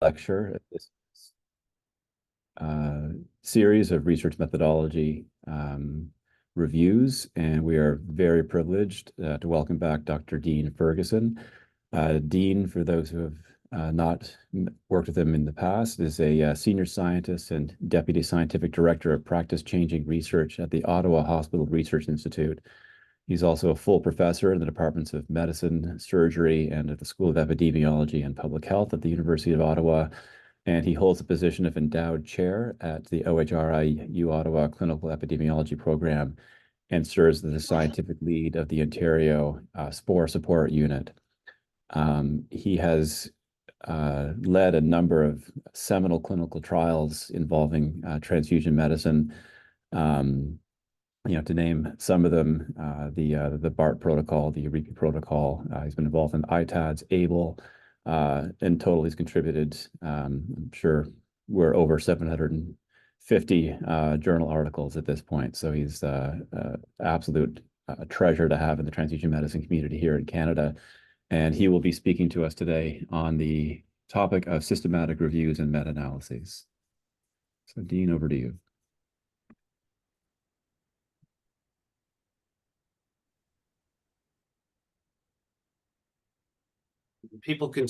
lecture at this series of research methodology reviews, and we are very privileged to welcome back Dr. Dean Fergusson. Dean, for those who have not worked with him in the past, is a senior scientist and deputy scientific director of practice-changing research at the Ottawa Hospital Research Institute. He's also a full professor in the departments of medicine, surgery, and at the School of Epidemiology and Public Health at the University of Ottawa. And he holds the position of endowed chair at the OHRIU Ottawa Clinical Epidemiology Program and serves as the scientific lead of the Ontario Spore Support Unit. He has led a number of seminal clinical trials involving transfusion medicine. To name some of them, the BART protocol, the Eureka protocol. He's been involved in ITADS, ABLE. In total, he's contributed, I'm sure we're over 750 journal articles at this point. So he's absolute treasure to have in the transfusion medicine community here in Canada. And he will be speaking to us today on the topic of systematic reviews and meta-analyses. So Dean, over to you. People can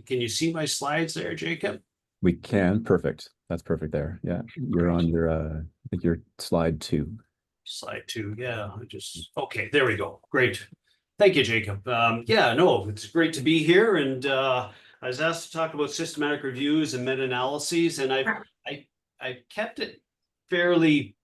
you see my slides there, Jacob? We can. Perfect. That's perfect there. Yeah. You're on your, I think you're slide 2. Slide 2. Yeah. Okay. There we go. Great. Thank you, Jacob. Yeah, no, it's great to be here. And I was asked to talk about systematic reviews and meta-analyses, and I kept it fairly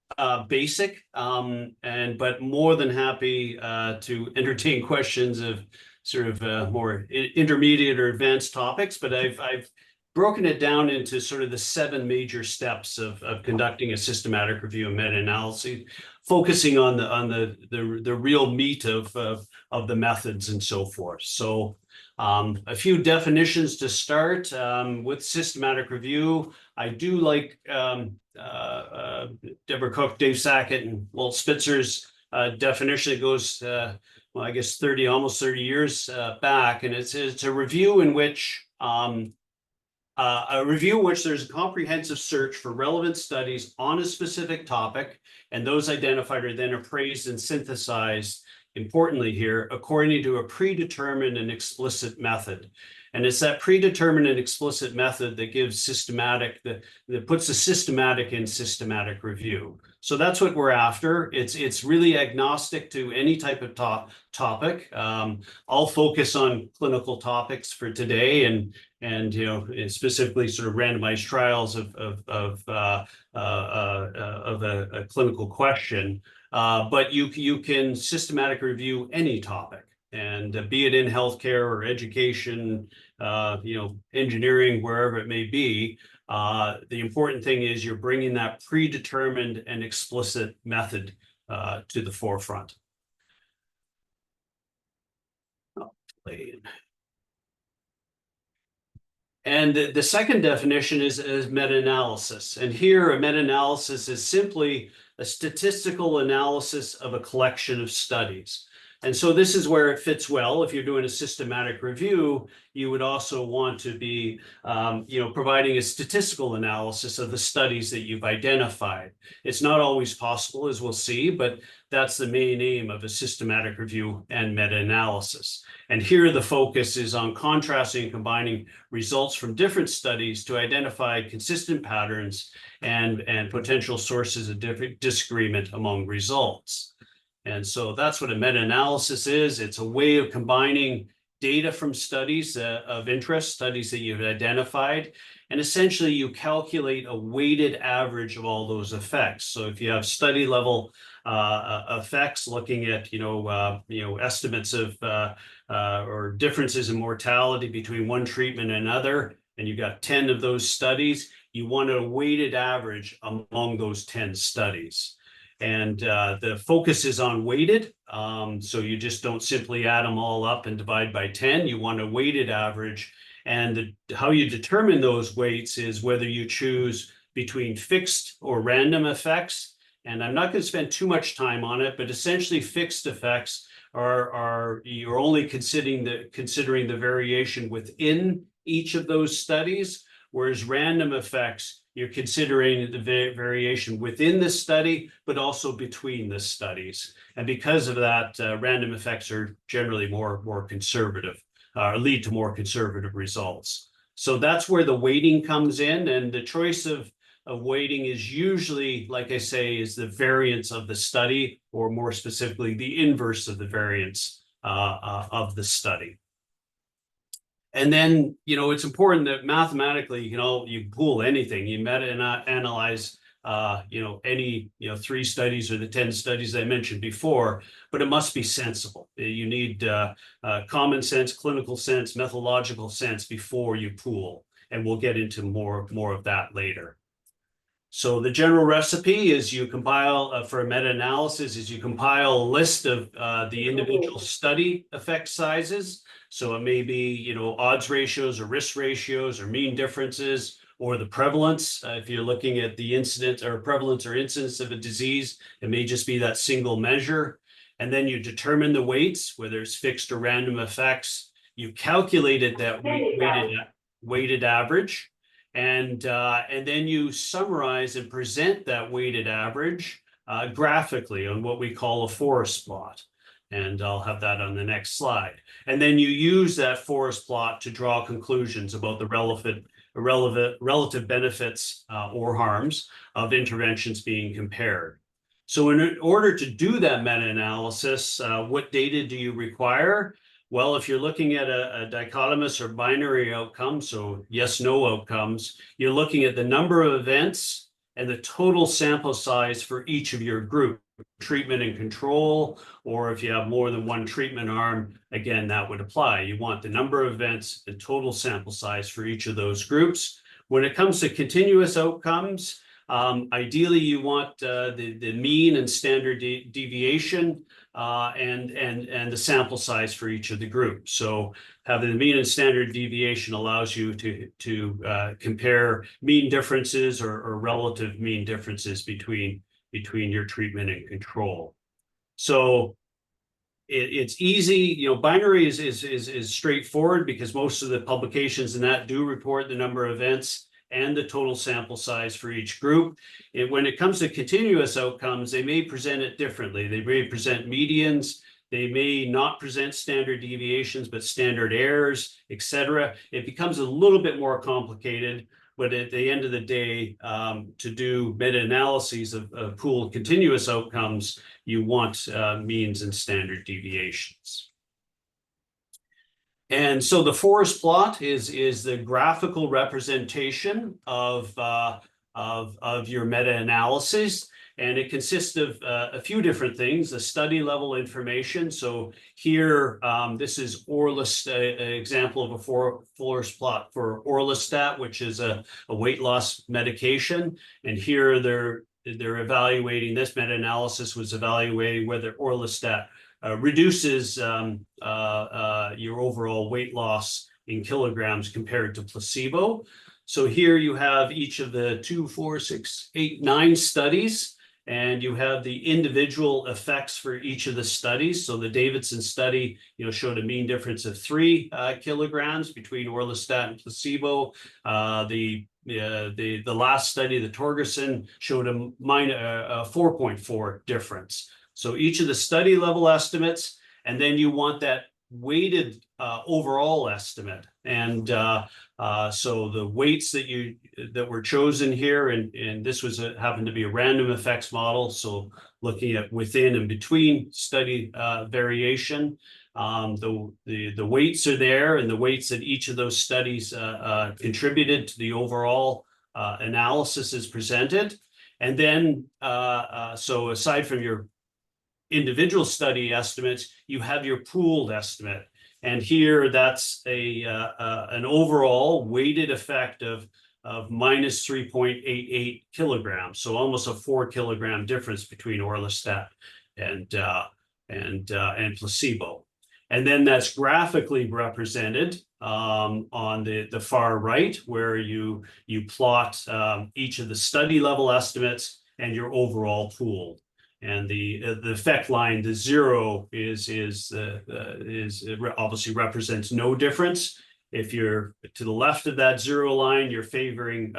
basic, but more than happy to entertain questions of sort of more intermediate or advanced topics. But I've broken it down into sort of the 7 major steps of conducting a systematic review and meta-analysis, focusing on the real meat of the methods and so forth. So a few definitions to start with systematic review. I do like Deborah Cook, Dave Sackett, and Walt Spitzer's definition. It goes, well, I guess almost 30 years back, and it's a review in which there's a comprehensive search for relevant studies on a specific topic, and those identified are then appraised and synthesized, importantly here, according to a predetermined and explicit method. And it's that predetermined and explicit method that gives that puts the systematic in systematic review. So that's what we're after. It's really agnostic to any type of topic. I'll focus on clinical topics for today, and specifically sort of randomized trials of a clinical question. But you can systematic review any topic, and be it in healthcare or education, engineering, wherever it may be. The important thing is you're bringing that predetermined and explicit method to the forefront. And the second definition is meta-analysis. And here, a meta-analysis is simply a statistical analysis of a collection of studies. And so this is where it fits well. If you're doing a systematic review, you would also want to be, providing a statistical analysis of the studies that you've identified. It's not always possible, as we'll see, but that's the main aim of a systematic review and meta-analysis. And here the focus is on contrasting and combining results from different studies to identify consistent patterns and potential sources of disagreement among results. And so that's what a meta-analysis is. It's a way of combining data from studies of interest, studies that you've identified, and essentially you calculate a weighted average of all those effects. So if you have study level effects looking at estimates of or differences in mortality between one treatment and another, and you've got 10 of those studies, you want a weighted average among those 10 studies. And the focus is on weighted. So you just don't simply add them all up and divide by 10. You want a weighted average. And how you determine those weights is whether you choose between fixed or random effects. And I'm not going to spend too much time on it, but essentially fixed effects are you're only considering the variation within each of those studies, whereas random effects, you're considering the variation within the study, but also between the studies. And because of that, random effects are generally more conservative, lead to more conservative results. So that's where the weighting comes in, and the choice of weighting is usually, like I say, is the variance of the study, or more specifically, the inverse of the variance of the study. And then, it's important that mathematically, you pool anything, you meta-analyze, any, 3 studies or the 10 studies I mentioned before, but it must be sensible. You need common sense, clinical sense, methodological sense before you pool. And we'll get into more of that later. So the general recipe is you compile, for a meta-analysis, is you compile a list of the individual study effect sizes. So it may be, odds ratios or risk ratios or mean differences, or the prevalence. If you're looking at the incidence or prevalence or incidence of a disease, it may just be that single measure. And then you determine the weights, whether it's fixed or random effects. You calculated that weighted average. And then you summarize and present that weighted average graphically on what we call a forest plot. And I'll have that on the next slide. And then you use that forest plot to draw conclusions about the relative benefits or harms of interventions being compared. So in order to do that meta-analysis, what data do you require? Well, if you're looking at a dichotomous or binary outcome, so yes, no outcomes, you're looking at the number of events and the total sample size for each of your group, treatment and control, or if you have more than one treatment arm, again, that would apply. You want the number of events and total sample size for each of those groups. When it comes to continuous outcomes, ideally you want the mean and standard deviation and the sample size for each of the groups. So having the mean and standard deviation allows you to compare mean differences or relative mean differences between your treatment and control. So it's easy, binary is straightforward because most of the publications in that do report the number of events and the total sample size for each group. When it comes to continuous outcomes, they may present it differently. They may present medians, they may not present standard deviations, but standard errors, etc. It becomes a little bit more complicated, but at the end of the day, to do meta-analyses of pooled continuous outcomes, you want means and standard deviations. And so the forest plot is the graphical representation of your meta-analysis, and it consists of a few different things. The study level information. So here, this is an example of a forest plot for orlistat, which is a weight loss medication. And here they're evaluating, this meta-analysis was evaluating whether orlistat reduces your overall weight loss in kilograms compared to placebo. So here you have each of the 2, 4, 6, 8, 9 studies, and you have the individual effects for each of the studies. So the Davidson study, showed a mean difference of 3 kilograms between orlistat and placebo. The last study, the Fergusson, showed a 4.4 difference. So each of the study level estimates, and then you want that weighted overall estimate. And so the weights that were chosen here, and this happened to be a random effects model. So looking at within and between study variation, the weights are there, and the weights that each of those studies contributed to the overall analysis is presented. And then, so aside from your individual study estimates, you have your pooled estimate. And here that's an overall weighted effect of minus 3.88 kilograms. So almost a 4 kilogram difference between orlistat and placebo. And then that's graphically represented on the far right, where you plot each of the study level estimates and your overall pool. And the effect line, the 0 is obviously represents no difference. If you're to the left of that zero line, you're favoring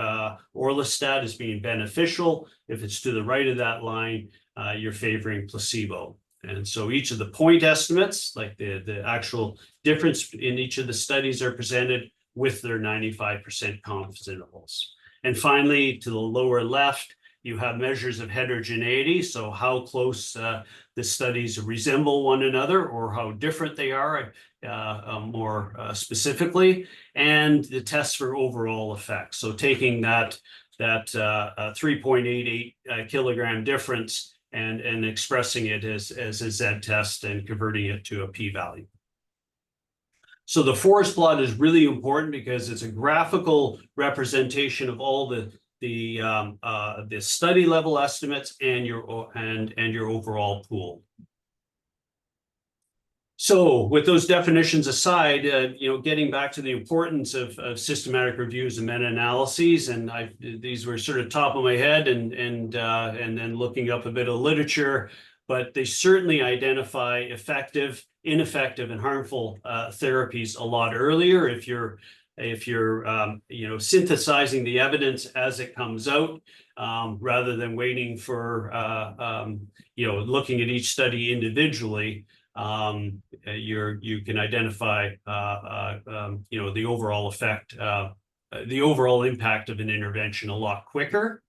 orlistat as being beneficial. If it's to the right of that line, you're favoring placebo. And so each of the point estimates, like the actual difference in each of the studies, are presented with their 95% confidence intervals. And finally, to the lower left, you have measures of heterogeneity. So how close the studies resemble one another, or how different they are more specifically, and the tests for overall effect. So taking that 3.88 kilogram difference and expressing it as a Z test and converting it to a p-value. So the forest plot is really important because it's a graphical representation of all the study level estimates and your overall pool. So with those definitions aside, getting back to the importance of systematic reviews and meta-analyses, and these were sort of top of my head, and then looking up a bit of literature, but they certainly identify effective, ineffective, and harmful therapies a lot earlier if you're synthesizing the evidence as it comes out, rather than waiting for looking at each study individually. You can identify the overall effect, the overall impact of an intervention a lot quicker.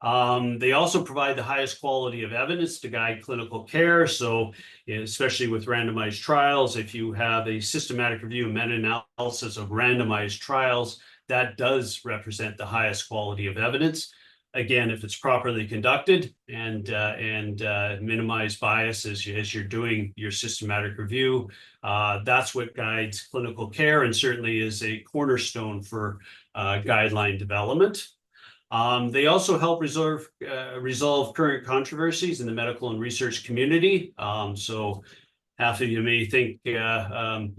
They also provide the highest quality of evidence to guide clinical care. So especially with randomized trials, if you have a systematic review and meta-analysis of randomized trials, that does represent the highest quality of evidence. Again, if it's properly conducted and minimize bias as you're doing your systematic review, that's what guides clinical care and certainly is a cornerstone for guideline development. They also help resolve current controversies in the medical and research community. So half of you may think that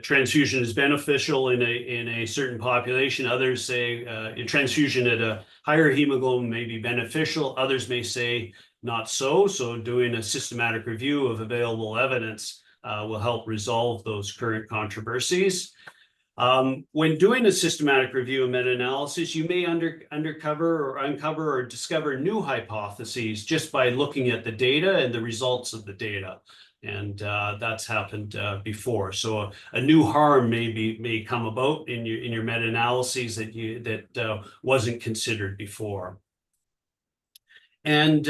transfusion is beneficial in a certain population. Others say transfusion at a higher hemoglobin may be beneficial. Others may say not so. So doing a systematic review of available evidence will help resolve those current controversies. When doing a systematic review and meta-analysis, you may uncover or discover new hypotheses just by looking at the data and the results of the data. And that's happened before. So a new harm may come about in your meta-analyses that wasn't considered before. And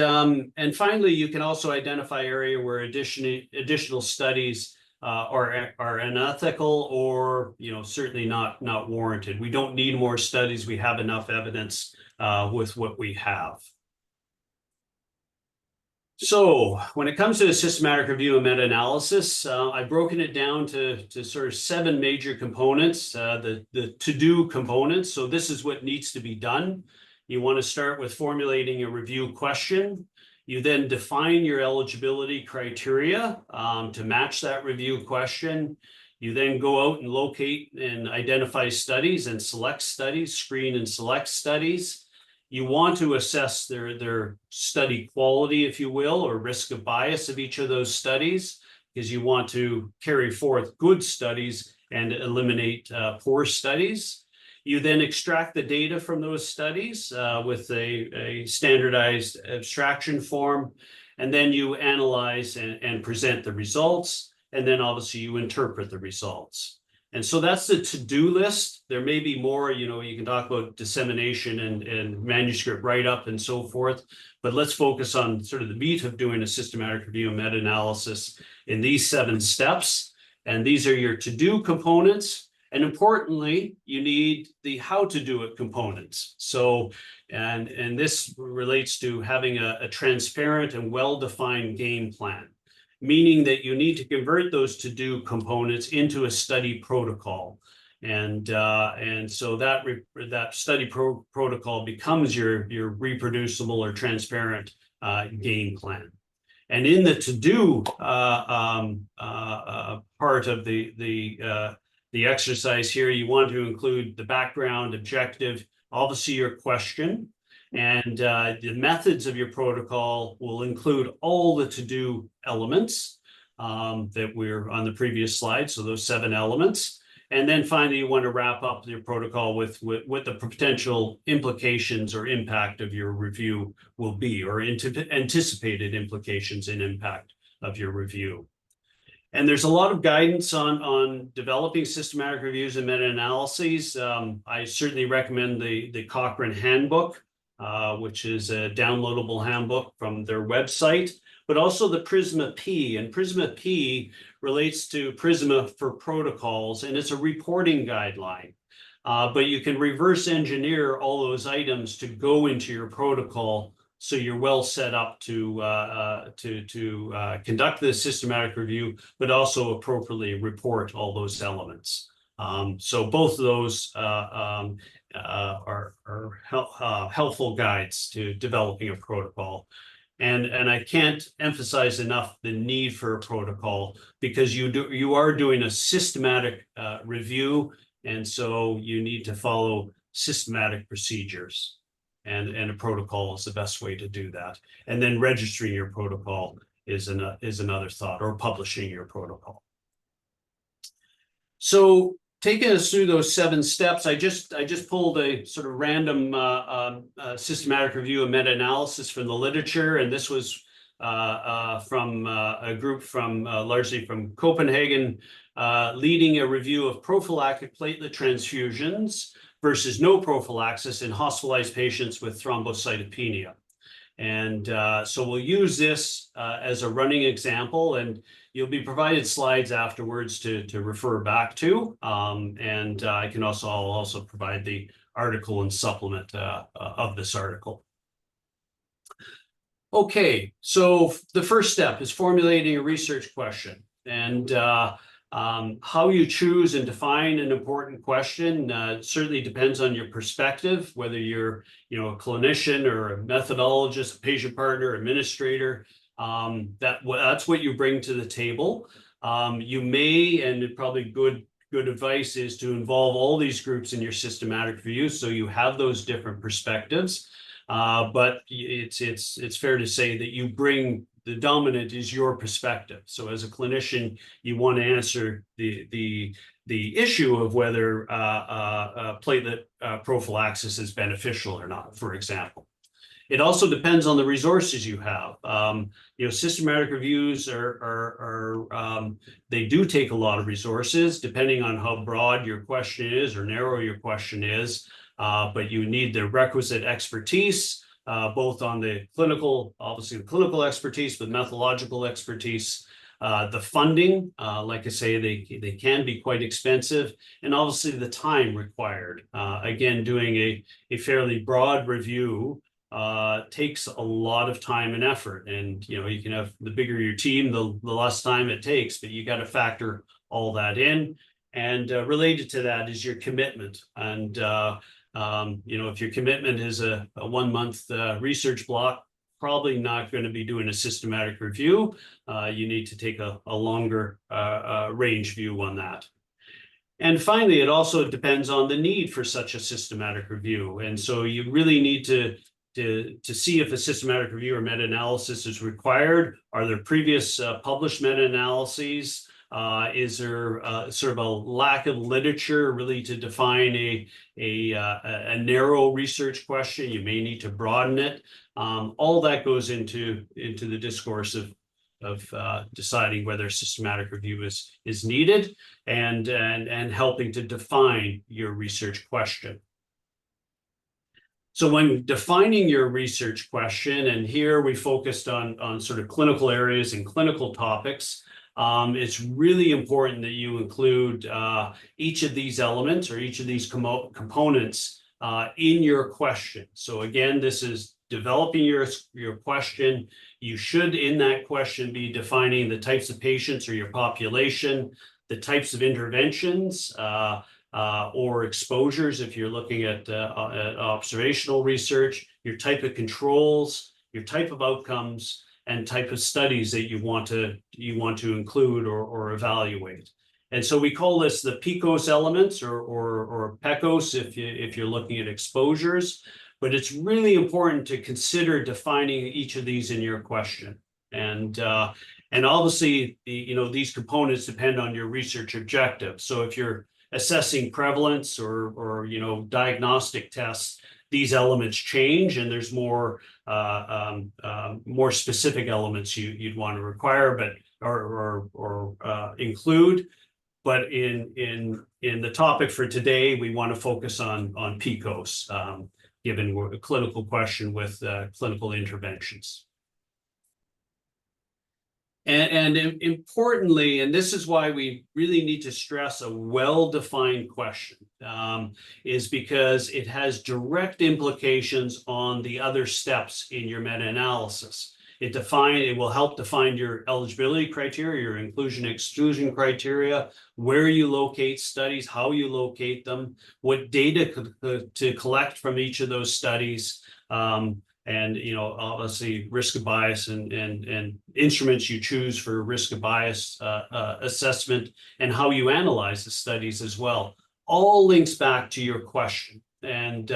finally, you can also identify area where additional studies are unethical or certainly not warranted. We don't need more studies. We have enough evidence with what we have. So when it comes to the systematic review and meta-analysis, I've broken it down to sort of 7 major components, the to-do components. So this is what needs to be done. You want to start with formulating a review question. You then define your eligibility criteria to match that review question. You then go out and locate and identify studies and select studies, screen and select studies. You want to assess their study quality, if you will, or risk of bias of each of those studies, because you want to carry forth good studies and eliminate poor studies. You then extract the data from those studies with a standardized abstraction form, and then you analyze and present the results, and then obviously you interpret the results. And so that's the to-do list. There may be more, you can talk about dissemination and manuscript write-up and so forth, but let's focus on sort of the meat of doing a systematic review and meta-analysis in these 7 steps. And these are your to-do components. And importantly, you need the how to do it components. So, and this relates to having a transparent and well-defined game plan, meaning that you need to convert those to-do components into a study protocol. And so that study protocol becomes your reproducible or transparent game plan. And in the to-do part of the exercise here, you want to include the background, objective, obviously your question, and the methods of your protocol will include all the to-do elements. that we're on the previous slide. So those 7 elements. And then finally, you want to wrap up your protocol with what the potential implications or impact of your review will be, or anticipated implications and impact of your review. And there's a lot of guidance on developing systematic reviews and meta-analyses. I certainly recommend the Cochrane Handbook, which is a downloadable handbook from their website, but also the Prisma P. And Prisma P relates to Prisma for protocols, and it's a reporting guideline. But you can reverse engineer all those items to go into your protocol, so you're well set up to conduct the systematic review, but also appropriately report all those elements. So both of those are helpful guides to developing a protocol. And I can't emphasize enough the need for a protocol, because you are doing a systematic review, and so you need to follow systematic procedures. And a protocol is the best way to do that. And then registering your protocol is another thought, or publishing your protocol. So taking us through those 7 steps, I just pulled a sort of random systematic review and meta-analysis from the literature, and this was from a group from largely from Copenhagen, leading a review of prophylactic platelet transfusions versus no prophylaxis in hospitalized patients with thrombocytopenia. And so we'll use this as a running example, and you'll be provided slides afterwards to refer back to. And I'll also provide the article and supplement of this article. Okay, so the first step is formulating a research question. And how you choose and define an important question certainly depends on your perspective, whether you're a clinician or a methodologist, a patient partner, administrator. That's what you bring to the table. You may, and probably good advice is to involve all these groups in your systematic review, so you have those different perspectives. But it's fair to say that you bring, the dominant is your perspective. So as a clinician, you want to answer the issue of whether platelet prophylaxis is beneficial or not, for example. It also depends on the resources you have. Systematic reviews they do take a lot of resources, depending on how broad your question is or narrow your question is. But you need the requisite expertise, both on the clinical, obviously the clinical expertise, but methodological expertise. The funding, like I say, they can be quite expensive, and obviously the time required. Again, doing a fairly broad review takes a lot of time and effort, and you can have, the bigger your team, the less time it takes, but you got to factor all that in. And related to that is your commitment. And if your commitment is a 1-month research block, probably not going to be doing a systematic review. You need to take a longer range view on that. And finally, it also depends on the need for such a systematic review. And so you really need to see if a systematic review or meta-analysis is required. Are there previous published meta-analyses? Is there sort of a lack of literature really to define a narrow research question? You may need to broaden it. All that goes into the discourse of deciding whether a systematic review is needed, and helping to define your research question. So when defining your research question, and here we focused on sort of clinical areas and clinical topics, it's really important that you include each of these elements or each of these components in your question. So again, this is developing your question. You should, in that question, be defining the types of patients or your population, the types of interventions or exposures if you're looking at observational research, your type of controls, your type of outcomes, and type of studies that you want to include or evaluate. And so we call this the PICOS elements or PECOS if you're looking at exposures. But it's really important to consider defining each of these in your question. And obviously, these components depend on your research objective. So if you're assessing prevalence or diagnostic tests, these elements change, and there's more specific elements you'd want to require, but or include. But in the topic for today, we want to focus on PICOs, given a clinical question with clinical interventions. And importantly, and this is why we really need to stress a well-defined question, is because it has direct implications on the other steps in your meta-analysis. It will help define your eligibility criteria, your inclusion-exclusion criteria, where you locate studies, how you locate them, what data to collect from each of those studies, and obviously risk of bias and instruments you choose for risk of bias assessment, and how you analyze the studies as well. All links back to your question. And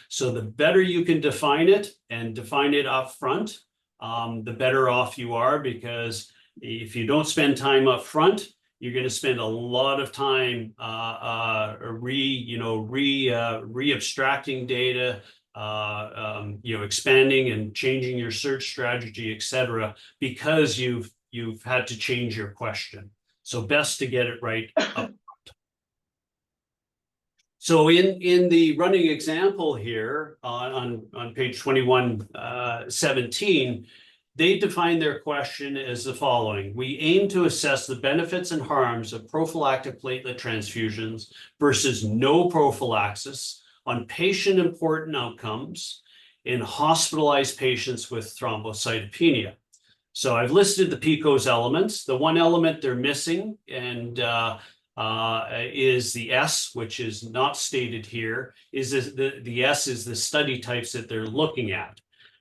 so the better you can define it and define it up front, the better off you are, because if you don't spend time up front, you're going to spend a lot of time re-abstracting data, expanding and changing your search strategy, et cetera, because you've had to change your question. So best to get it right up front. So in the running example here on page 2117, they define their question as the following: we aim to assess the benefits and harms of prophylactic platelet transfusions versus no prophylaxis on patient-important outcomes in hospitalized patients with thrombocytopenia. So I've listed the PICOs elements. The one element they're missing and is the S, which is not stated here. The S is the study types that they're looking at.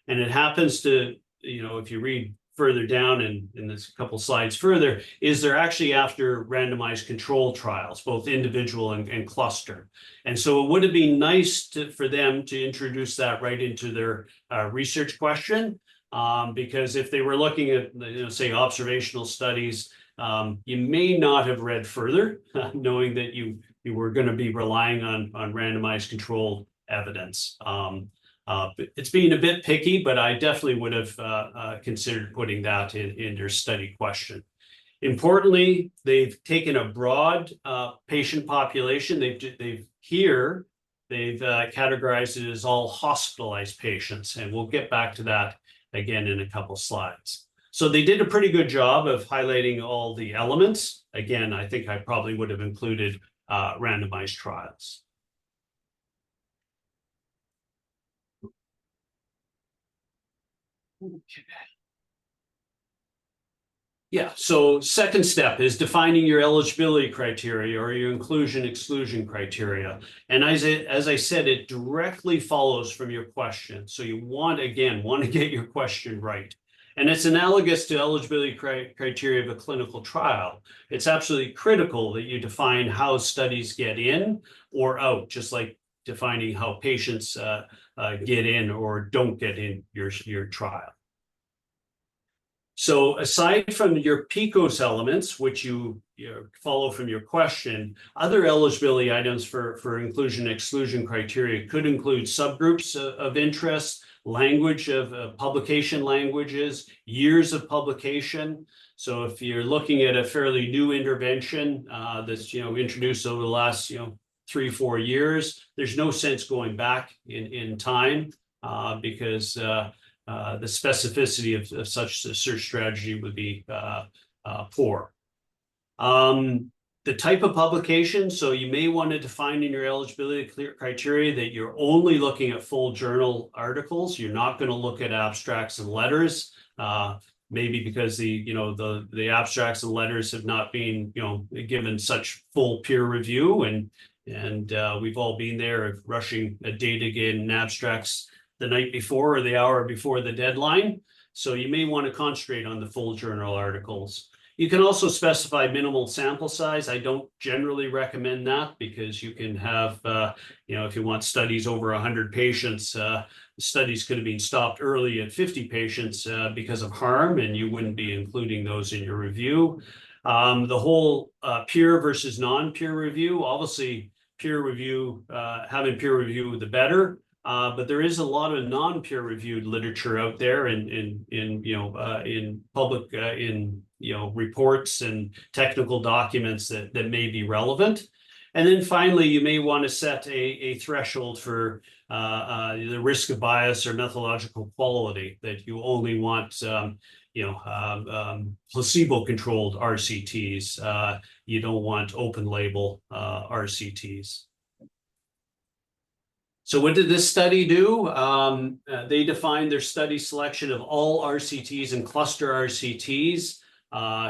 And it happens to, if you read further down in this couple slides further, is they're actually after randomized control trials, both individual and cluster. And so it would have been nice for them to introduce that right into their research question, because if they were looking at, say, observational studies, you may not have read further, knowing that you were going to be relying on randomized controlled evidence. It's being a bit picky, but I definitely would have considered putting that in your study question. Importantly, they've taken a broad patient population. They've categorized it as all hospitalized patients, and we'll get back to that again in a couple slides. So they did a pretty good job of highlighting all the elements. Again, I think I probably would have included randomized trials. Okay. Yeah, so second step is defining your eligibility criteria or your inclusion-exclusion criteria. And as I said, it directly follows from your question. So you want to get your question right. And it's analogous to eligibility criteria of a clinical trial. It's absolutely critical that you define how studies get in or out, just like defining how patients get in or don't get in your trial. So aside from your PICOs elements, which you follow from your question, other eligibility items for inclusion-exclusion criteria could include subgroups of interest, language of publication languages, years of publication. So if you're looking at a fairly new intervention that's introduced over the last 3-4 years, there's no sense going back in time because the specificity of such a search strategy would be poor. The type of publication, so you may want to define in your eligibility criteria that you're only looking at full journal articles. You're not going to look at abstracts and letters, maybe because the abstracts and letters have not been given such full peer review, and we've all been there of rushing a data in abstracts the night before or the hour before the deadline. So you may want to concentrate on the full journal articles. You can also specify minimal sample size. I don't generally recommend that because you can have, if you want studies over 100 patients, studies could have been stopped early at 50 patients because of harm, and you wouldn't be including those in your review. The whole peer versus non-peer review, obviously peer review, having peer review, the better. But there is a lot of non-peer reviewed literature out there in public, reports and technical documents that may be relevant. And then finally, you may want to set a threshold for the risk of bias or methodological quality, that you only want placebo-controlled RCTs. You don't want open label RCTs. So what did this study do? They defined their study selection of all RCTs and cluster RCTs,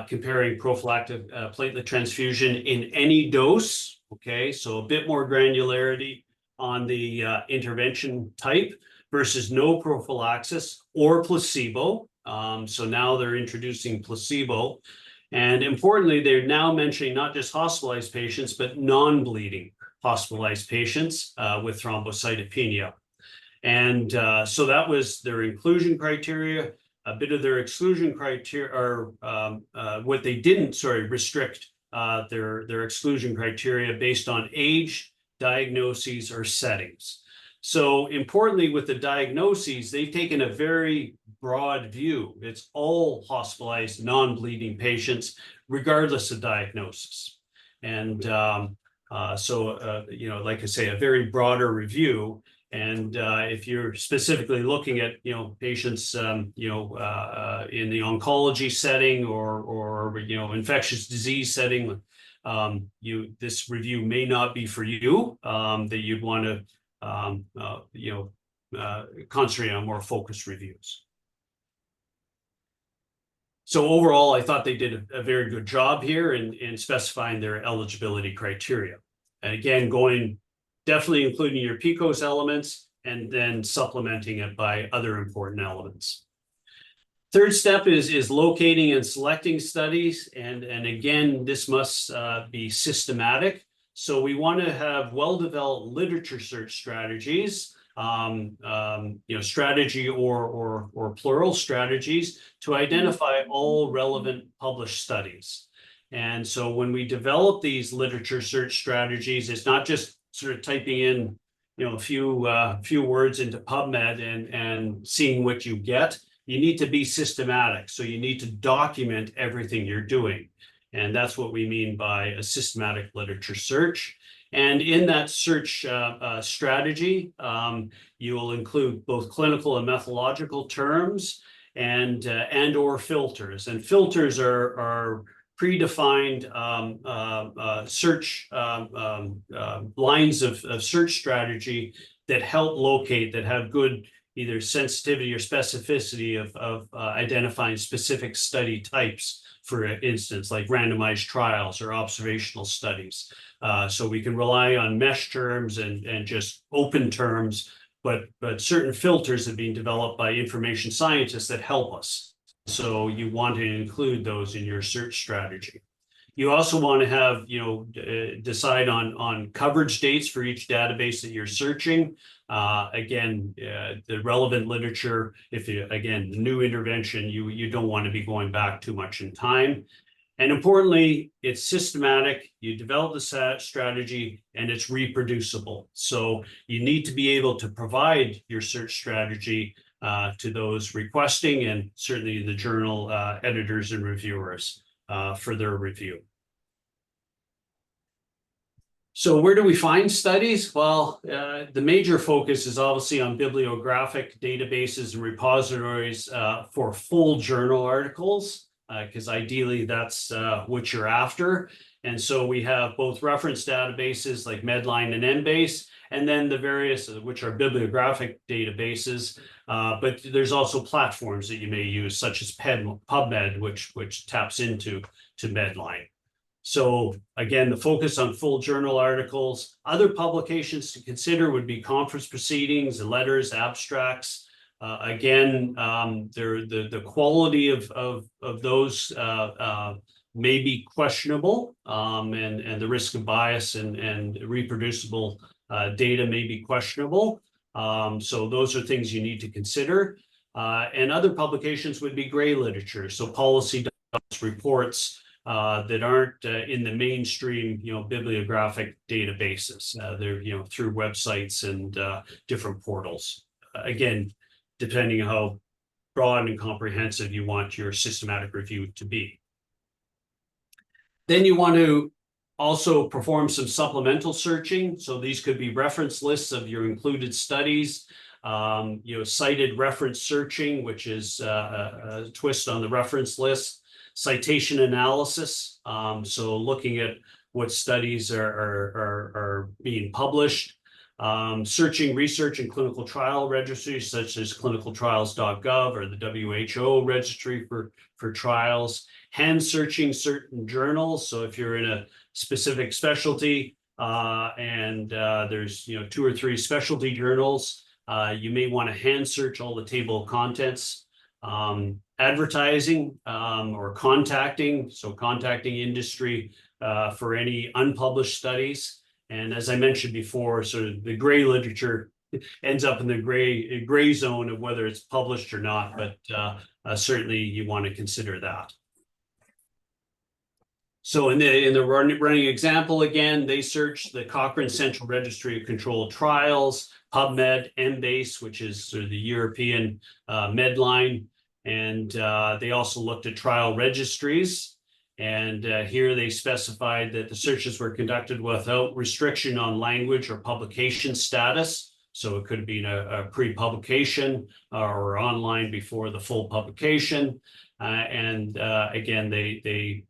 comparing prophylactic platelet transfusion in any dose. Okay, so a bit more granularity on the intervention type versus no prophylaxis or placebo. So now they're introducing placebo. And importantly, they're now mentioning not just hospitalized patients, but non-bleeding hospitalized patients with thrombocytopenia. And so that was their inclusion criteria. A bit of their exclusion criteria, or what they didn't, restrict their exclusion criteria based on age, diagnoses, or settings. So importantly, with the diagnoses, they've taken a very broad view. It's all hospitalized, non-bleeding patients, regardless of diagnosis. And like I say, a very broader review. And if you're specifically looking at, patients, in the oncology setting or infectious disease setting, this review may not be for you, that you'd want to, concentrate on more focused reviews. So overall, I thought they did a very good job here in specifying their eligibility criteria. And again, definitely including your PICOS elements and then supplementing it by other important elements. Third step is locating and selecting studies. And again, this must be systematic. So we want to have well-developed literature search strategies, strategy or plural strategies to identify all relevant published studies. And so when we develop these literature search strategies, it's not just sort of typing in, a few words into PubMed and seeing what you get. You need to be systematic. So you need to document everything you're doing. And that's what we mean by a systematic literature search. And in that search strategy, you will include both clinical and methodological terms and or filters. And filters are predefined search lines of search strategy that help locate, that have good either sensitivity or specificity of identifying specific study types, for instance, like randomized trials or observational studies. So we can rely on mesh terms and just open terms, but certain filters have been developed by information scientists that help us. So you want to include those in your search strategy. You also want to have, decide on coverage dates for each database that you're searching. Again, the relevant literature, the new intervention, you don't want to be going back too much in time. And importantly, it's systematic. You develop the strategy and it's reproducible. So you need to be able to provide your search strategy to those requesting, and certainly the journal editors and reviewers for their review. So where do we find studies? Well, the major focus is obviously on bibliographic databases and repositories for full journal articles, because ideally that's what you're after. And so we have both reference databases like Medline and Embase, and then the various, which are bibliographic databases. But there's also platforms that you may use, such as PubMed, which taps into Medline. So again, the focus on full journal articles. Other publications to consider would be conference proceedings, letters, abstracts. Again, the quality of those may be questionable, and the risk of bias and reproducible data may be questionable. So those are things you need to consider. And other publications would be gray literature, so policy reports that aren't in the mainstream, bibliographic databases. They're, through websites and different portals. Again, depending on how broad and comprehensive you want your systematic review to be. Then you want to also perform some supplemental searching. So these could be reference lists of your included studies, cited reference searching, which is a twist on the reference list, citation analysis. So looking at what studies are being published, searching research and clinical trial registries such as clinicaltrials.gov or the WHO registry for trials, hand searching certain journals. So if you're in a specific specialty and there's 2 or 3 specialty journals, you may want to hand search all the table of contents. Advertising or contacting, so contacting industry for any unpublished studies. And as I mentioned before, sort of the gray literature ends up in the gray zone of whether it's published or not, but certainly you want to consider that. So in the running example, again, they search the Cochrane Central Registry of Controlled Trials, PubMed, Embase, which is sort of the European Medline, and they also looked at trial registries. And here they specified that the searches were conducted without restriction on language or publication status. So it could have been a pre-publication or online before the full publication. And again, they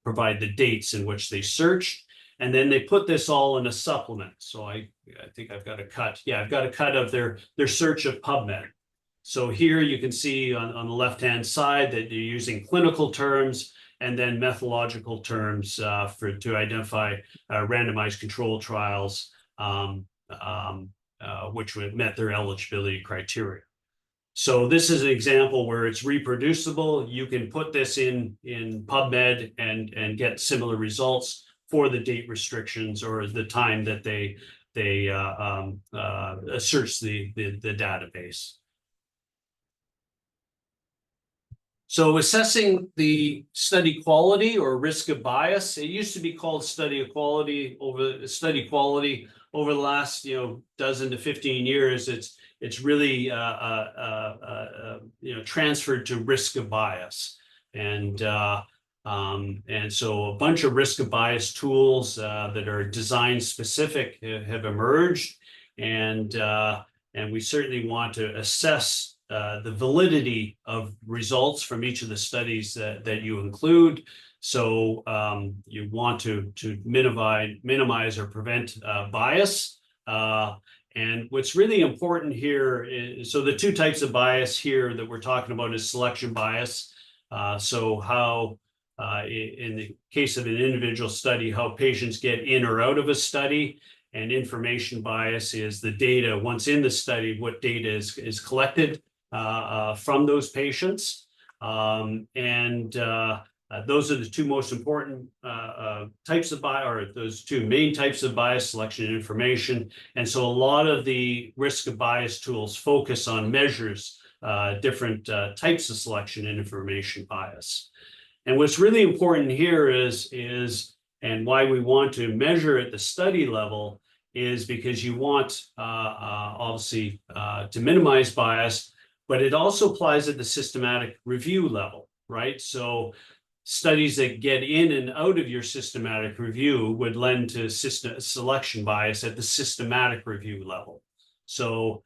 provide the dates in which they searched. And then they put this all in a supplement. So I think I've got a cut. Yeah, I've got a cut of their search of PubMed. So here you can see on the left-hand side that you're using clinical terms and then methodological terms to identify randomized controlled trials which met their eligibility criteria. So this is an example where it's reproducible. You can put this in PubMed and get similar results for the date restrictions or the time that they search the database. So assessing the study quality or risk of bias, it used to be called study quality. Over the last dozen to 15 years, it's really transferred to risk of bias, and so a bunch of risk of bias tools that are design specific have emerged, and we certainly want to assess the validity of results from each of the studies that you include. So you want to minimize or prevent bias. And what's really important here is, so the 2 types of bias here that we're talking about is selection bias. So how, in the case of an individual study, how patients get in or out of a study, and information bias is the data, once in the study, what data is collected from those patients. Those are the 2 most important types of bias, or those 2 main types of bias, selection and information. And so a lot of the risk of bias tools focus on measures different types of selection and information bias. And what's really important here is and why we want to measure at the study level is because you want obviously to minimize bias, but it also applies at the systematic review level, right? So studies that get in and out of your systematic review would lend to selection bias at the systematic review level. So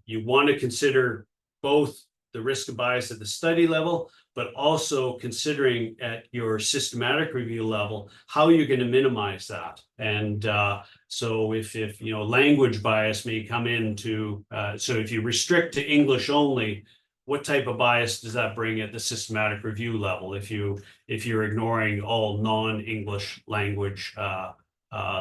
you want to consider both the risk of bias at the study level, but also considering at your systematic review level, how you're going to minimize that. And so if language bias may come into, so if you restrict to English only, what type of bias does that bring at the systematic review level if you're ignoring all non-English language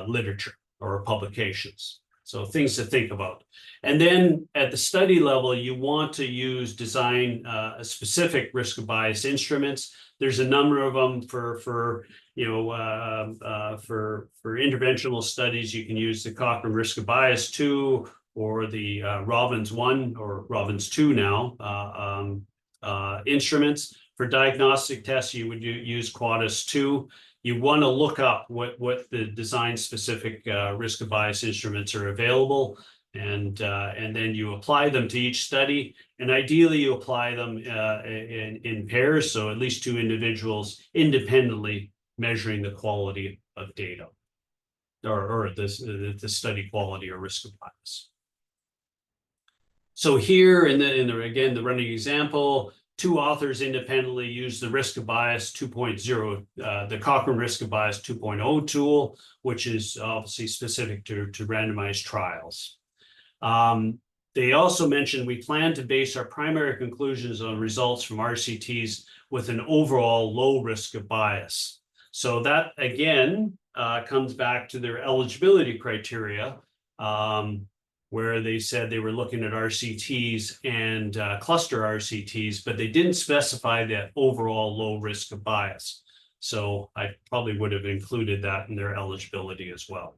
literature or publications? So things to think about. And then at the study level, you want to design specific risk of bias instruments. There's a number of them for interventional studies. You can use the Cochrane Risk of Bias 2 or the Robbins 1 or Robbins 2 now instruments. For diagnostic tests, you would use Quadis 2. You want to look up what the design-specific risk of bias instruments are available, and then you apply them to each study. And ideally, you apply them in pairs, so at least two individuals independently measuring the quality of data, or the study quality or risk of bias. So here in the running example, two authors independently use the risk of bias 2.0, the Cochrane Risk of Bias 2.0 tool, which is obviously specific to randomized trials. They also mentioned we plan to base our primary conclusions on results from RCTs with an overall low risk of bias. So that, again, comes back to their eligibility criteria, where they said they were looking at RCTs and cluster RCTs, but they didn't specify that overall low risk of bias. So I probably would have included that in their eligibility as well.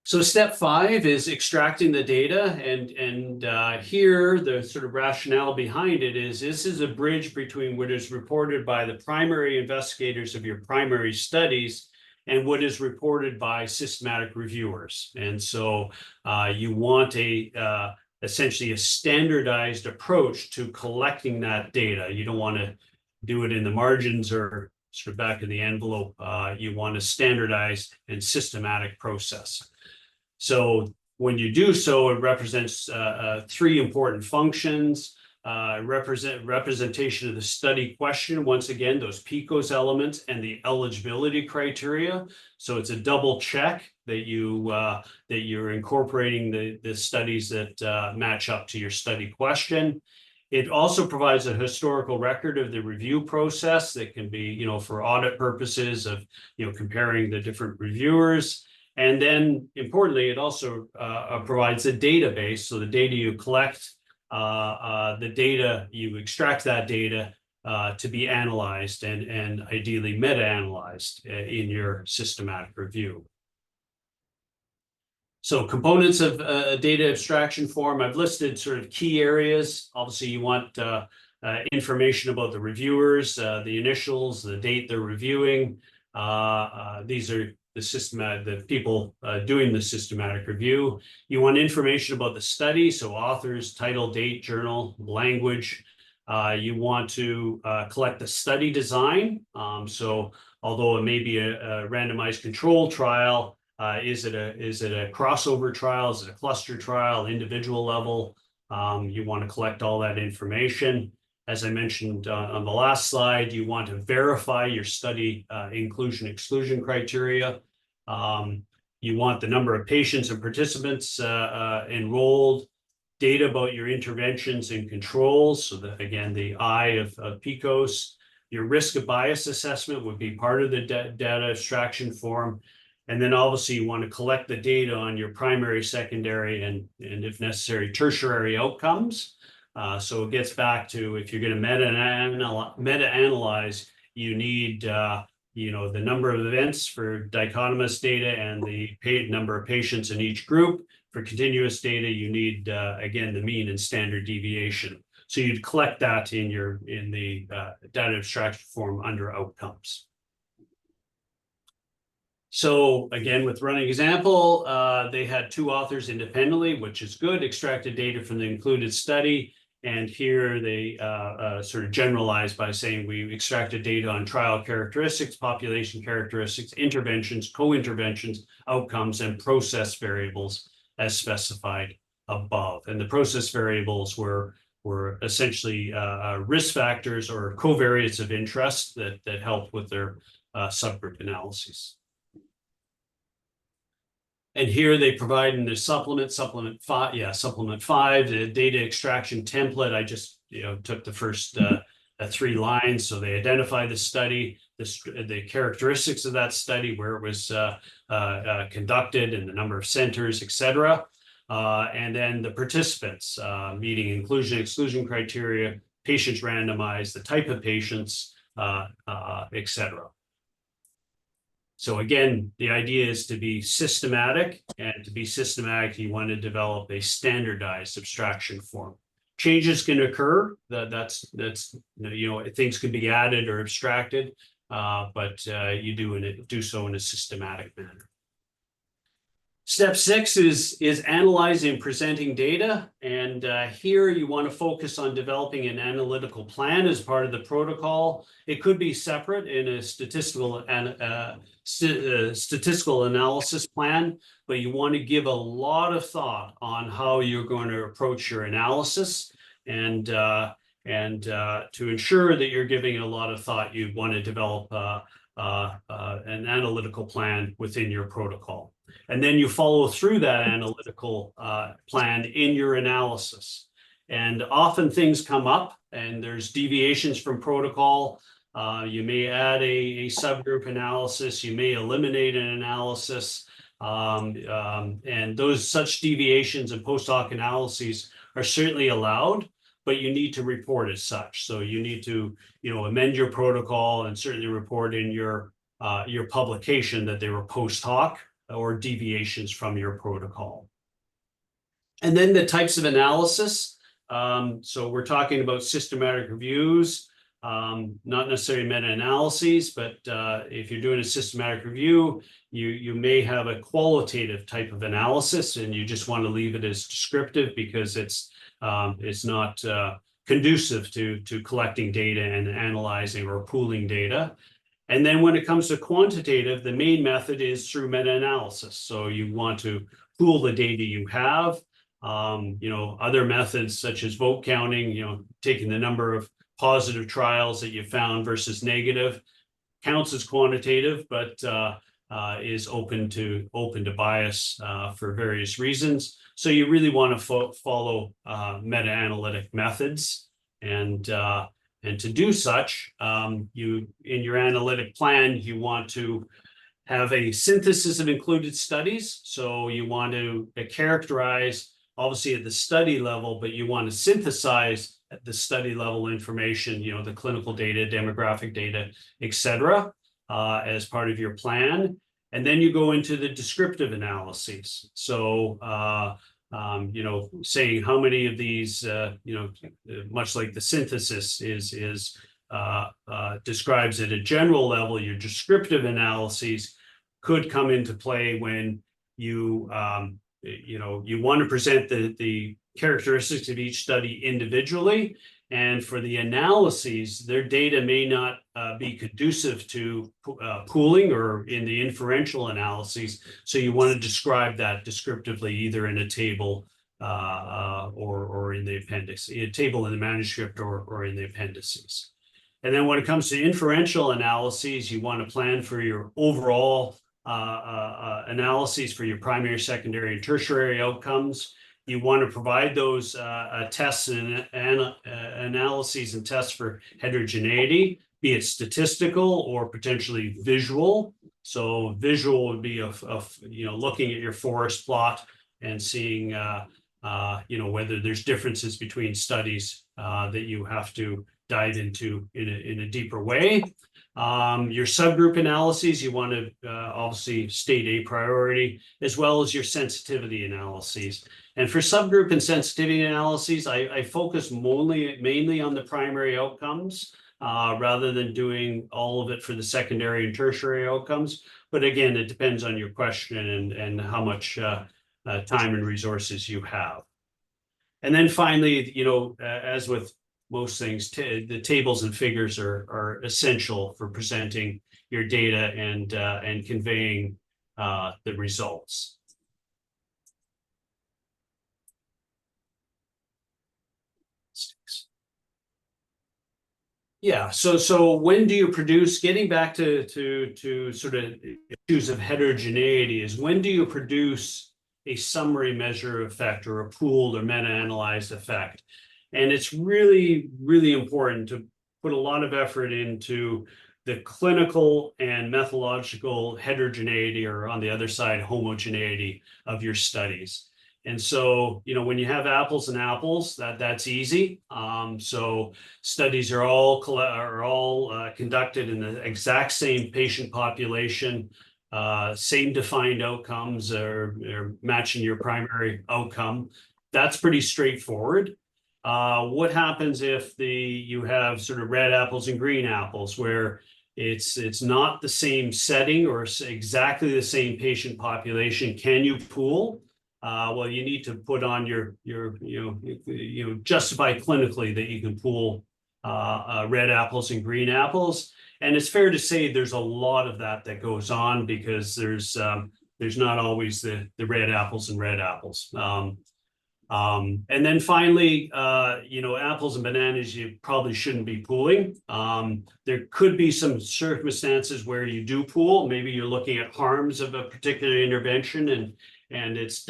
So step 5 is extracting the data, and here the sort of rationale behind it is this is a bridge between what is reported by the primary investigators of your primary studies and what is reported by systematic reviewers. And so you want essentially a standardized approach to collecting that data. You don't want to do it in the margins or sort of back of the envelope. You want a standardized and systematic process. So when you do so, it represents 3 important functions. Representation of the study question, once again, those PICOS elements and the eligibility criteria. So it's a double check that you're incorporating the studies that match up to your study question. It also provides a historical record of the review process that can be, for audit purposes of, comparing the different reviewers. And then importantly, it also provides a database. So the data you collect, you extract that data to be analyzed and ideally meta-analyzed in your systematic review. So components of a data abstraction form, I've listed sort of key areas. Obviously, you want information about the reviewers, the initials, the date they're reviewing. These are the people doing the systematic review. You want information about the study, so authors, title, date, journal, language. You want to collect the study design. So although it may be a randomized control trial, is it a crossover trial? Is it a cluster trial, individual level? You want to collect all that information. As I mentioned on the last slide, you want to verify your study inclusion-exclusion criteria. You want the number of patients and participants enrolled, data about your interventions and controls. So that, again, the I of PICOS. Your risk of bias assessment would be part of the data abstraction form. And then obviously you want to collect the data on your primary, secondary, and if necessary, tertiary outcomes. So it gets back to, if you're going to meta-analyze, you need the number of events for dichotomous data and the number of patients in each group. For continuous data, you need again the mean and standard deviation. So you'd collect that in the data abstraction form under outcomes. So again, with running example, they had 2 authors independently, which is good, extracted data from the included study. And here they sort of generalized by saying we extracted data on trial characteristics, population characteristics, interventions, co-interventions, outcomes, and process variables as specified above. And the process variables were essentially risk factors or covariates of interest that helped with their subgroup analyses. And here they provide in the supplement 5, the data extraction template. I just took the first 3 lines. So they identify the study, the characteristics of that study, where it was conducted, and the number of centers, etc. And then the participants, meeting inclusion, exclusion criteria, patients randomized, the type of patients, etc. So again, the idea is to be systematic, and to be systematic, you want to develop a standardized abstraction form. Changes can occur. That's things can be added or abstracted, but you do so in a systematic manner. Step 6 is analyzing and presenting data. And here you want to focus on developing an analytical plan as part of the protocol. It could be separate in a statistical analysis plan, but you want to give a lot of thought on how you're going to approach your analysis. And to ensure that you're giving a lot of thought, you want to develop an analytical plan within your protocol. And then you follow through that analytical plan in your analysis. And often things come up and there's deviations from protocol. You may add a subgroup analysis, you may eliminate an analysis. And those such deviations and post hoc analyses are certainly allowed, but you need to report as such. So you need to, amend your protocol and certainly report in your publication that they were post hoc or deviations from your protocol. And then the types of analysis. So we're talking about systematic reviews, not necessarily meta-analyses, but if you're doing a systematic review, you may have a qualitative type of analysis, and you just want to leave it as descriptive because it's not conducive to collecting data and analyzing or pooling data. And then when it comes to quantitative, the main method is through meta-analysis. So you want to pool the data you have. Other methods such as vote counting, taking the number of positive trials that you found versus negative, counts as quantitative, but is open to bias for various reasons. So you really want to follow meta-analytic methods, and to do such, in your analytic plan, you want to have a synthesis of included studies. So you want to characterize, obviously at the study level, but you want to synthesize at the study level information, the clinical data, demographic data, etc., as part of your plan. And then you go into the descriptive analyses. So saying how many of these, much like the synthesis describes at a general level, your descriptive analyses could come into play when you want to present the characteristics of each study individually. And for the analyses, their data may not be conducive to pooling or in the inferential analyses. So you want to describe that descriptively, either in a table or in the appendix, a table in the manuscript or in the appendices. And then when it comes to inferential analyses, you want to plan for your overall analyses for your primary, secondary, and tertiary outcomes. You want to provide those tests and analyses and tests for heterogeneity, be it statistical or potentially visual. So visual would be looking at your forest plot and seeing whether there's differences between studies that you have to dive into in a deeper way. Your subgroup analyses, you want to obviously state a priority, as well as your sensitivity analyses. And for subgroup and sensitivity analyses, I focus mainly on the primary outcomes rather than doing all of it for the secondary and tertiary outcomes. But again, it depends on your question and how much time and resources you have. And then finally, as with most things, the tables and figures are essential for presenting your data and conveying the results. Yeah, so when do you produce, getting back to sort of issues of heterogeneity, is when do you produce a summary measure effect or a pooled or meta-analyzed effect? And it's really, really important to put a lot of effort into the clinical and methodological heterogeneity, or on the other side, homogeneity of your studies. And so, you know, when you have apples and apples, that's easy. So studies are all conducted in the exact same patient population, same defined outcomes, or matching your primary outcome. That's pretty straightforward. What happens if you have sort of red apples and green apples, where it's not the same setting or exactly the same patient population? Can you pool? Well, you need to put on your justify clinically that you can pool red apples and green apples. And it's fair to say there's a lot of that goes on, because there's not always the red apples and red apples. And then finally, apples and bananas, you probably shouldn't be pooling. There could be some circumstances where you do pool. Maybe you're looking at harms of a particular intervention, and it's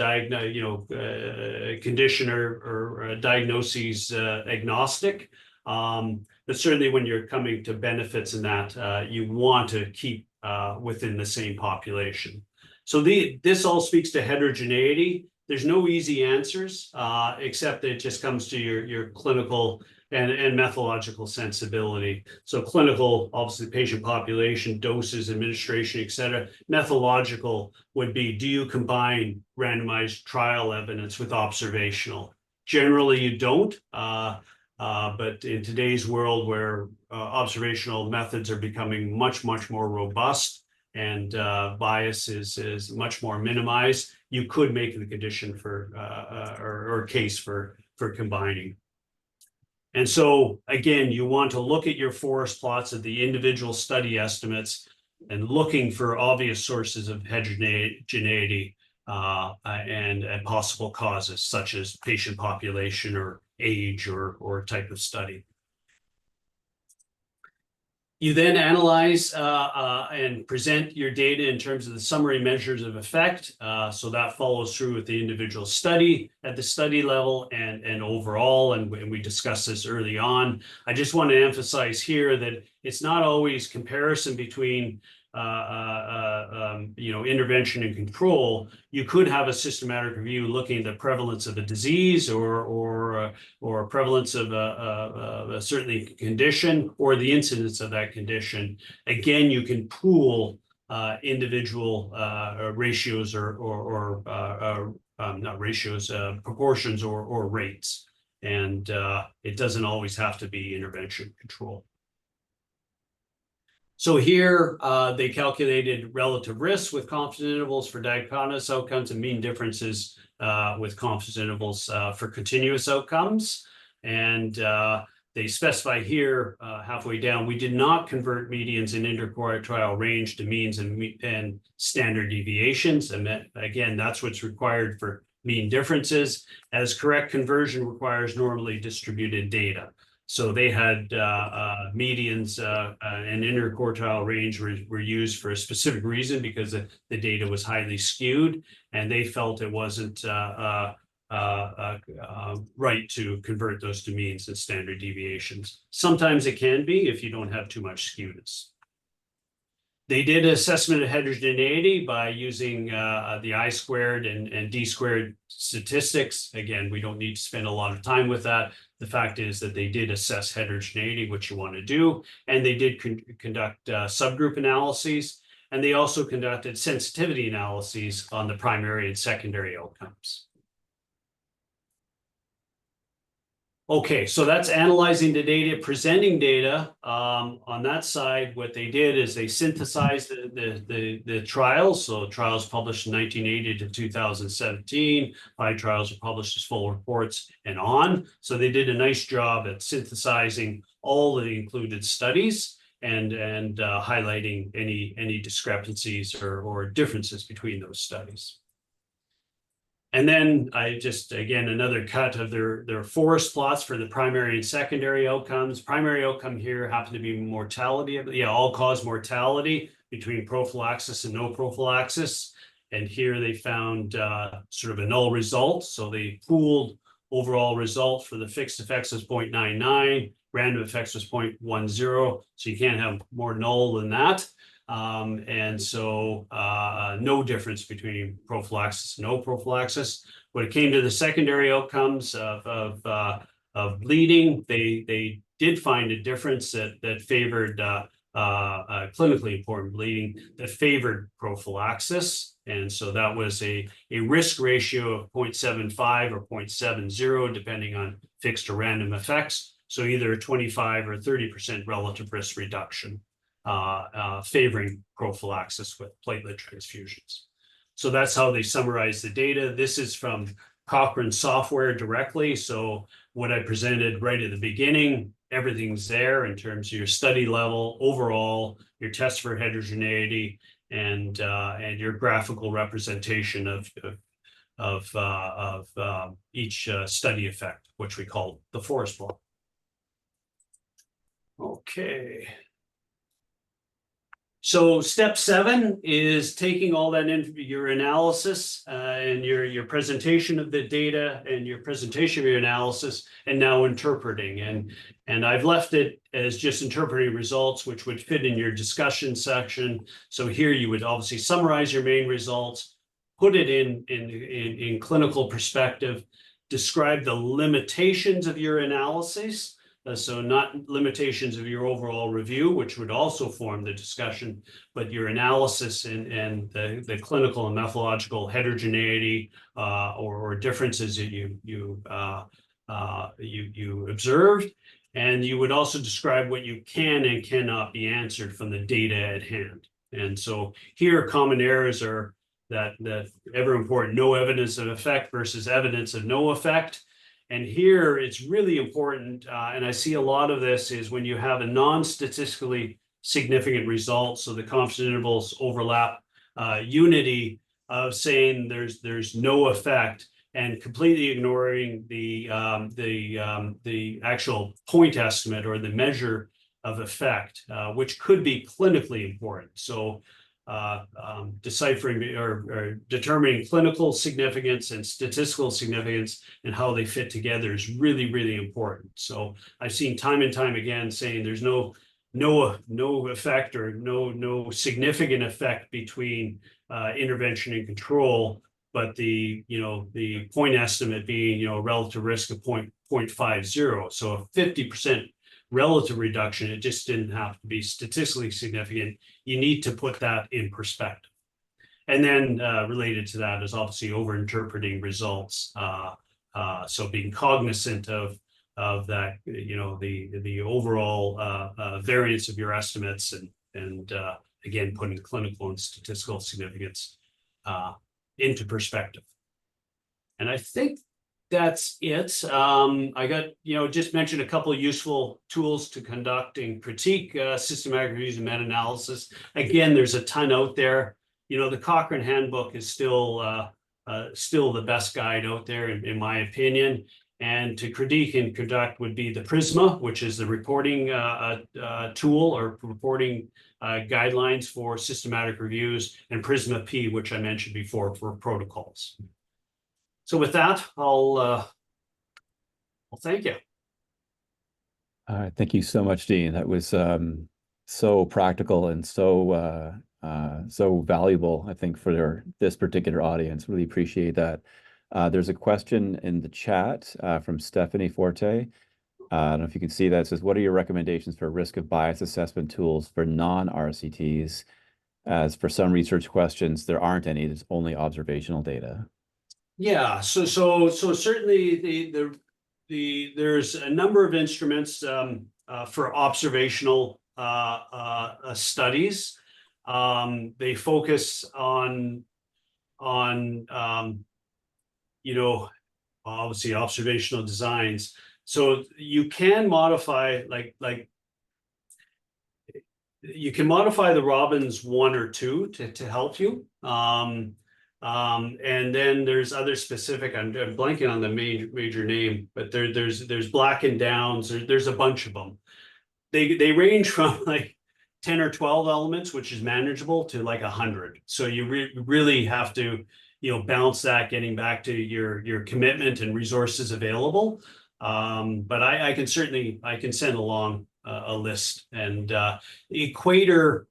condition or diagnoses agnostic. But certainly when you're coming to benefits in that, you want to keep within the same population. So this all speaks to heterogeneity. There's no easy answers, except that it just comes to your clinical and methodological sensibility. So clinical, obviously patient population, doses, administration, et cetera. Methodological would be, do you combine randomized trial evidence with observational? Generally, you don't. But in today's world, where observational methods are becoming much, much more robust, and bias is much more minimized, you could make the condition for or case for combining. And so again, you want to look at your forest plots of the individual study estimates and looking for obvious sources of heterogeneity and possible causes, such as patient population or age or type of study. You then analyze and present your data in terms of the summary measures of effect. So that follows through with the individual study at the study level and overall, and we discussed this early on. I just want to emphasize here that it's not always comparison between intervention and control. You could have a systematic review looking at the prevalence of a disease or prevalence of a certain condition, or the incidence of that condition. Again, you can pool individual ratios or not ratios, proportions or rates. And it doesn't always have to be intervention control. So here they calculated relative risks with confidence intervals for diagnosis outcomes and mean differences with confidence intervals for continuous outcomes. And they specify here halfway down, we did not convert medians in interquartile range to means and standard deviations. And that, again, that's what's required for mean differences, as correct conversion requires normally distributed data. So they had medians and interquartile range were used for a specific reason, because the data was highly skewed, and they felt it wasn't right to convert those to means and standard deviations. Sometimes it can be if you don't have too much skewness. They did assessment of heterogeneity by using the I-squared and D-squared statistics. Again, we don't need to spend a lot of time with that. The fact is that they did assess heterogeneity, which you want to do, and they did conduct subgroup analyses, and they also conducted sensitivity analyses on the primary and secondary outcomes. Okay, so that's analyzing the data, presenting data. On that side, what they did is they synthesized the trials. So trials published in 1980 to 2017. 5 trials are published as full reports and on. So they did a nice job at synthesizing all the included studies and highlighting any discrepancies or differences between those studies. And then I just, again, another cut of their forest plots for the primary and secondary outcomes. Primary outcome here happened to be mortality, all-cause mortality between prophylaxis and no prophylaxis. And here they found sort of a null result. So they pooled overall result for the fixed effects was 0.99, random effects was 0.10, so you can't have more null than that. And so no difference between prophylaxis and no prophylaxis. When it came to the secondary outcomes of bleeding, they did find a difference that favored clinically important bleeding that favored prophylaxis. And so that was a risk ratio of 0.75 or 0.70, depending on fixed or random effects. So either a 25 or 30% relative risk reduction, favoring prophylaxis with platelet transfusions. So that's how they summarize the data. This is from Cochrane software directly. So what I presented right at the beginning, everything's there in terms of your study level, overall, your test for heterogeneity, and your graphical representation of each study effect, which we call the forest plot. Okay. So step 7 is taking all that in your analysis and your presentation of the data and your presentation of your analysis, and now interpreting. And I've left it as just interpreting results, which would fit in your discussion section. So here you would obviously summarize your main results, put it in clinical perspective, describe the limitations of your analysis. So not limitations of your overall review, which would also form the discussion, but your analysis and the clinical and methodological heterogeneity or differences that you observed. And you would also describe what you can and cannot be answered from the data at hand. And so here common errors are that ever important, no evidence of effect versus evidence of no effect. And here it's really important, and I see a lot of this is when you have a non-statistically significant result, so the confidence intervals overlap unity of saying there's no effect and completely ignoring the actual point estimate or the measure of effect, which could be clinically important. So deciphering or determining clinical significance and statistical significance and how they fit together is really, really important. So I've seen time and time again saying there's no effect or no significant effect between intervention and control, but the point estimate being a relative risk of 0.50. So a 50% relative reduction, it just didn't have to be statistically significant. You need to put that in perspective. And then related to that is obviously over-interpreting results. So being cognizant of that, the overall variance of your estimates and again, putting clinical and statistical significance into perspective. And I think that's it. I got, just mentioned a couple of useful tools to conduct and critique systematic reviews and meta-analysis. Again, there's a ton out there. The Cochrane handbook is still the best guide out there, in my opinion. And to critique and conduct would be the PRISMA, which is the reporting tool or reporting guidelines for systematic reviews, and PRISMA P, which I mentioned before, for protocols. So with that, I'll thank you. All right, thank you so much, Dean. That was so practical and so valuable, I think, for this particular audience. Really appreciate that. There's a question in the chat from Stephanie Forte. I don't know if you can see that. It says, what are your recommendations for risk of bias assessment tools for non-RCTs? As for some research questions, there aren't any. There's only observational data. Yeah, so certainly there's a number of instruments for observational studies. They focus on obviously observational designs. So you can modify you can modify the Robbins 1 or 2 to help you. And then there's other specific, I'm blanking on the major name, but there's Black and Downs, there's a bunch of them. They range from like 10 or 12 elements, which is manageable, to like 100. So you really have to, balance that, getting back to your commitment and resources available. But I can certainly, I can send along a list. And the Equator,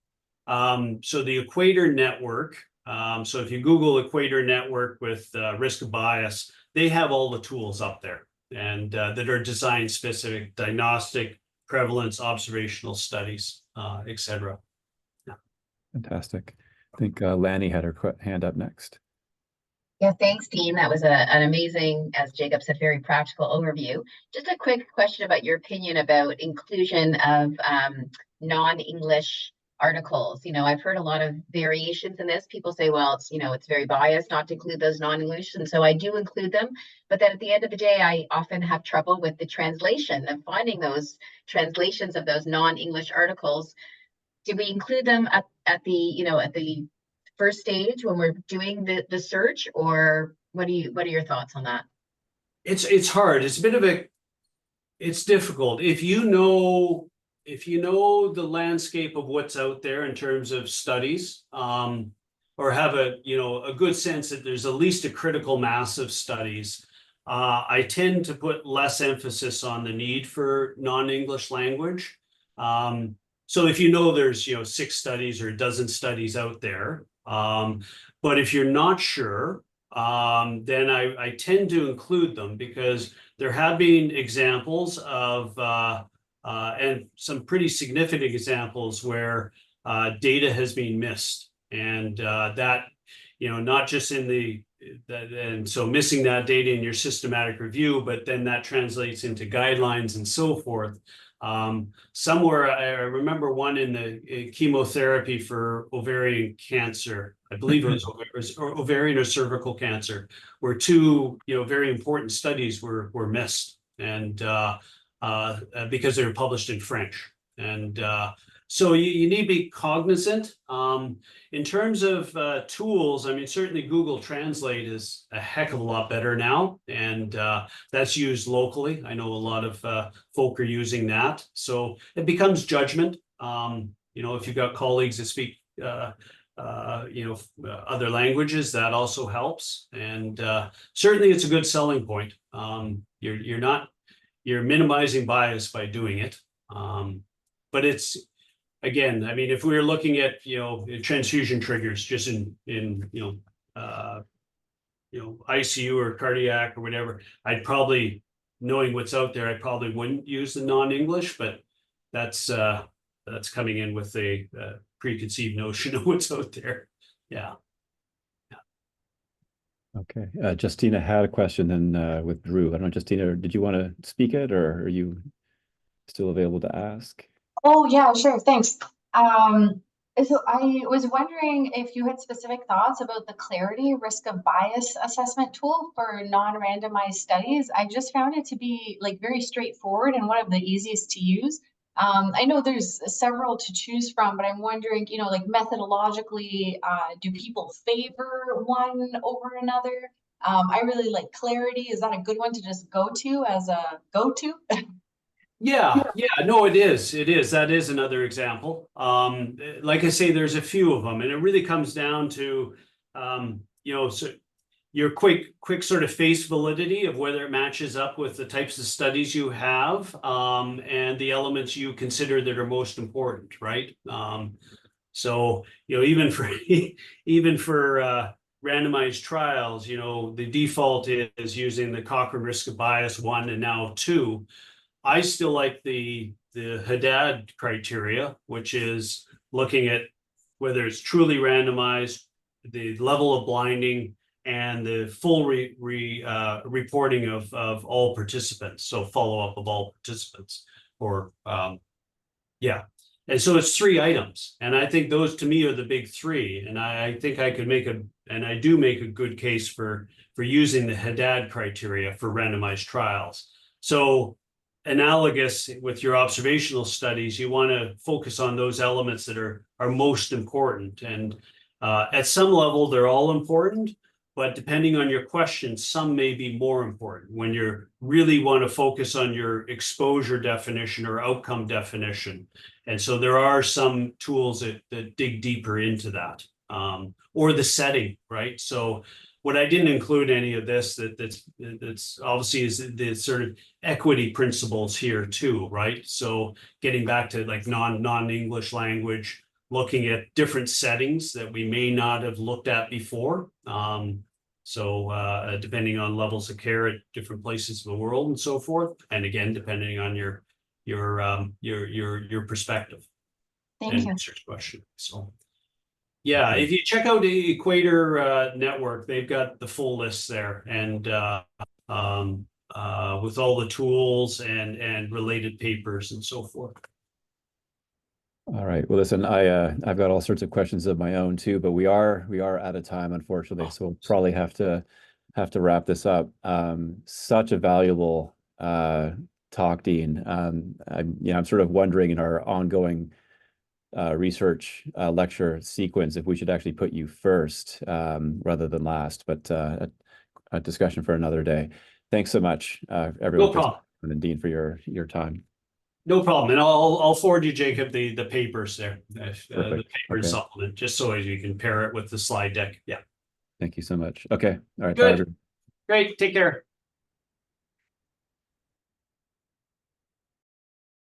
so the Equator network, so if you Google Equator network with risk of bias, they have all the tools up there, and that are design specific, diagnostic, prevalence, observational studies, et cetera. Yeah. Fantastic. I think Lanny had her hand up next. Yeah, thanks, Dean. That was an amazing, as Jacob said, very practical overview. Just a quick question about your opinion about inclusion of non-English articles. I've heard a lot of variations in this. People say, well, it's very biased not to include those non-English, and so I do include them. But then at the end of the day, I often have trouble with the translation and finding those translations of those non-English articles. Do we include them at the first stage when we're doing the search, or what are your thoughts on that? It's hard. It's a bit of it's difficult. If you know the landscape of what's out there in terms of studies, or have a good sense that there's at least a critical mass of studies, I tend to put less emphasis on the need for non-English language. So if there's 6 studies or a dozen studies out there, but if you're not sure, then I tend to include them, because there have been examples of and some pretty significant examples where data has been missed, and that not just and so missing that data in your systematic review, but then that translates into guidelines and so forth. Somewhere I remember one in the chemotherapy for ovarian cancer. I believe it was ovarian or cervical cancer, where 2 very important studies were missed, and because they were published in French. And so you need to be cognizant. In terms of tools, I mean, certainly Google Translate is a heck of a lot better now, and that's used locally. I know a lot of folk are using that. So it becomes judgment. If you've got colleagues that speak other languages, that also helps. And certainly it's a good selling point. You're minimizing bias by doing it. But it's, again, I mean, if we were looking at, transfusion triggers just in ICU or cardiac or whatever, I'd probably, knowing what's out there, I probably wouldn't use the non-English, but that's coming in with a preconceived notion of what's out there. Yeah. Okay. Justina had a question, then withdrew. I don't know, Justina, did you want to speak it, or are you still available to ask? Oh, yeah, sure. Thanks. So I was wondering if you had specific thoughts about the Clarity risk of bias assessment tool for non-randomized studies. I just found it to be very straightforward and one of the easiest to use. I know there's several to choose from, but I'm wondering, methodologically, do people favor one over another? I really like Clarity. Is that a good one to just go to as a go-to? Yeah, no, it is. That is another example. Like I say, there's a few of them, and it really comes down to, so your quick sort of face validity of whether it matches up with the types of studies you have, and the elements you consider that are most important, right? So, even for randomized trials, the default is using the Cochrane risk of bias 1 and now 2. I still like the Haddad criteria, which is looking at whether it's truly randomized, the level of blinding, and the full reporting of all participants. So follow-up of all participants, or and so it's 3 items, and I think those to me are the big 3. And I think I could and I do make a good case for using the Haddad criteria for randomized trials. So, analogous with your observational studies, you want to focus on those elements that are most important. And at some level, they're all important, but depending on your question, some may be more important when you really want to focus on your exposure definition or outcome definition. And so there are some tools that dig deeper into that, or the setting, right? So What I didn't include any of this, that's obviously is the sort of equity principles here too, right? So getting back to like non-English language, looking at different settings that we may not have looked at before. So depending on levels of care at different places in the world and so forth, and again, depending on your perspective Thank and you. research question. So yeah, if you check out the Equator network, they've got the full list there, and with all the tools and related papers and so forth. All right. Well, listen, I've got all sorts of questions of my own too, but we are out of time, unfortunately. So we'll probably have to wrap this up. Such a valuable talk, Dean. I'm sort of wondering in our ongoing research lecture sequence if we should actually put you first rather than last, but a discussion for another day. Thanks so much, everyone. No problem. And Dean, for your time. No problem, and I'll forward you, Jacob, the papers there, the paper supplement, just so as you can pair it with the slide deck. Yeah. Thank you so much. Okay. All right. Good. Bye, everyone. Great. Take care.